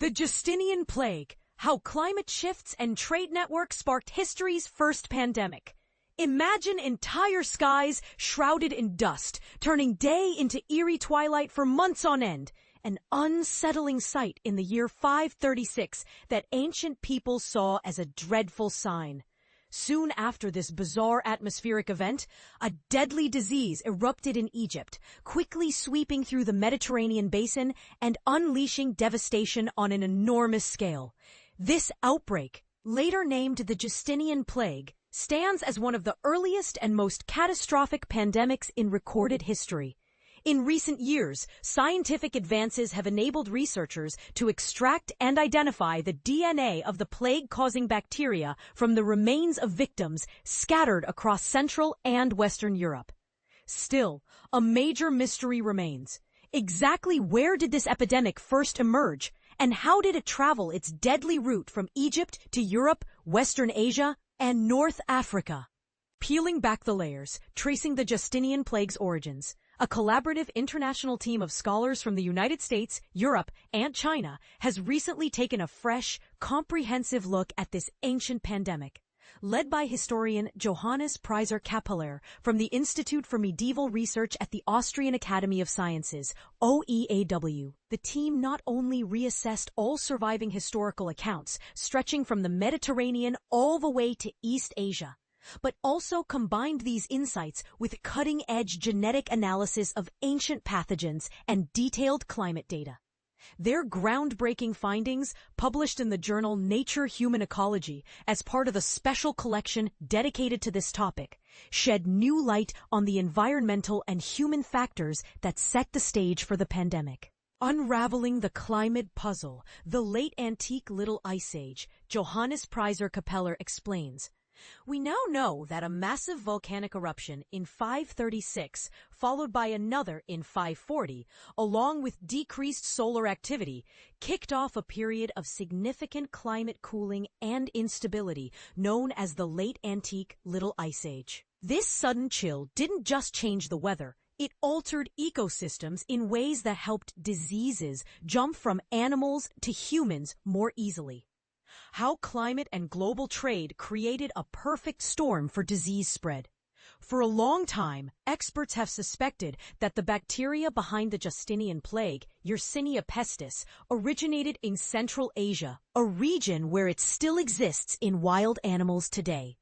The Justinian Plague, how climate shifts and trade networks sparked history's first pandemic. Imagine entire skies shrouded in dust, turning day into eerie twilight for months on end. An unsettling sight in the year 536 that ancient people saw as a dreadful sign. Soon after this bizarre atmospheric event, a deadly disease erupted in Egypt, quickly sweeping through the Mediterranean basin and unleashing devastation on an enormous scale. This outbreak, later named the Justinian Plague, stands as one of the earliest and most catastrophic pandemics in recorded history. In recent years, scientific advances have enabled researchers to extract and identify the DNA of the plague-causing bacteria from the remains of victims scattered across Central and Western Europe. Still, a major mystery remains. Exactly where did this epidemic first emerge, and how did it travel its deadly route from Egypt to Europe, Western Asia, and North Africa? Peeling back the layers, tracing the Justinian Plague's origins, a collaborative international team of scholars from the United States, Europe, and China has recently taken a fresh, comprehensive look at this ancient pandemic. Led by historian Johannes Preiser-Kappeler from the Institute for Medieval Research at the Austrian Academy of Sciences, OEAW, the team not only reassessed all surviving historical accounts stretching from the Mediterranean all the way to East Asia, but also combined these insights with cutting-edge genetic analysis of ancient pathogens and detailed climate data. Their groundbreaking findings, published in the journal Nature Human Ecology as part of a special collection dedicated to this topic, shed new light on the environmental and human factors that set the stage for the pandemic. Unraveling the climate puzzle, the late antique Little Ice Age, Johannes Preiser-Kappeler explains. We now know that a massive volcanic eruption in 536, followed by another in 540, along with decreased solar activity, kicked off a period of significant climate cooling and instability known as the Late Antique Little Ice Age. This sudden chill didn't just change the weather, it altered ecosystems in ways that helped diseases jump from animals to humans more easily. How climate and global trade created a perfect storm for disease spread. For a long time, experts have suspected that the bacteria behind the Justinian Plague, Yersinia pestis, originated in Central Asia, a region where it still exists in wild animals today.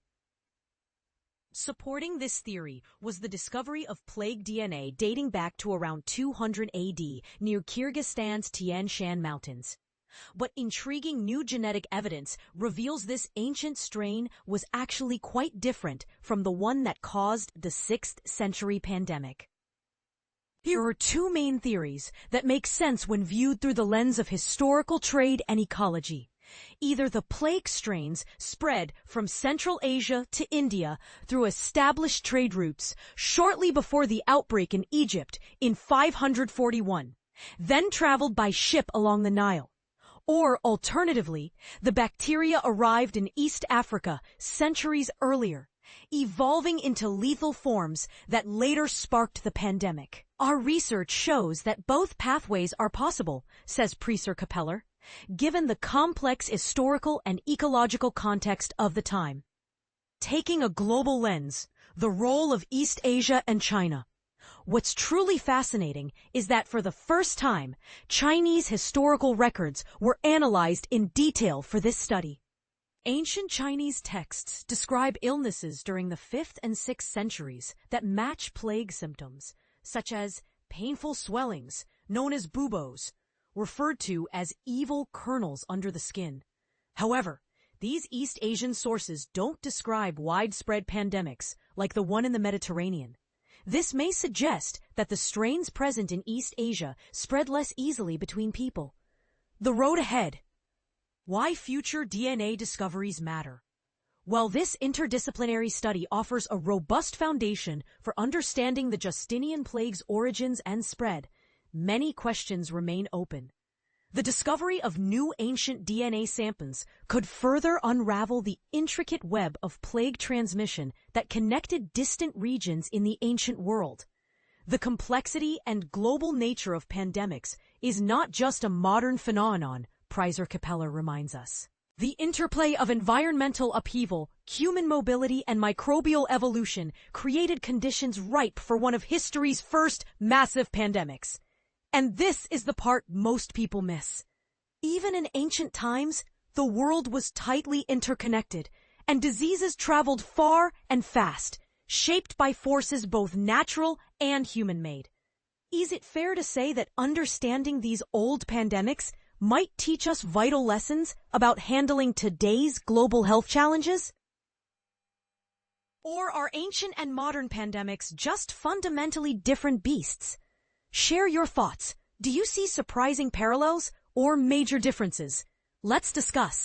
Supporting this theory was the discovery of plague DNA dating back to around 200 AD near Kyrgyzstan's Tian Shan Mountains. But intriguing new genetic evidence reveals this ancient strain was actually quite different from the one that caused the 6th century pandemic. Here are two main theories that make sense when viewed through the lens of historical trade and ecology. Either the plague strains spread from Central Asia to India through established trade routes shortly before the outbreak in Egypt in 541, then traveled by ship along the Nile. Or, alternatively, the bacteria arrived in East Africa centuries earlier, evolving into lethal forms that later sparked the pandemic. Our research shows that both pathways are possible, says Preiser-Kappeler, given the complex historical and ecological context of the time. Taking a global lens, the role of East Asia and China. What's truly fascinating is that for the first time, Chinese historical records were analyzed in detail for this study. Ancient Chinese texts describe illnesses during the 5th and 6th centuries that match plague symptoms, such as painful swellings, known as buboes, referred to as evil kernels under the skin. However, these East Asian sources don't describe widespread pandemics like the one in the Mediterranean. This may suggest that the strains present in East Asia spread less easily between people. The road ahead. Why future DNA discoveries matter. While this interdisciplinary study offers a robust foundation for understanding the Justinian Plague's origins and spread, many questions remain open. The discovery of new ancient DNA samples could further unravel the intricate web of plague transmission that connected distant regions in the ancient world. The complexity and global nature of pandemics is not just a modern phenomenon, Preiser Capella reminds us. The interplay of environmental upheaval, human mobility, and microbial evolution created conditions ripe for one of history's first massive pandemics. And this is the part most people miss. Even in ancient times, the world was tightly interconnected, and diseases traveled far and fast, shaped by forces both natural and human-made. Is it fair to say that understanding these old pandemics might teach us vital lessons about handling today's global health challenges? Or are ancient and modern pandemics just fundamentally different beasts? Share your thoughts. Do you see surprising parallels or major differences? Let's discuss.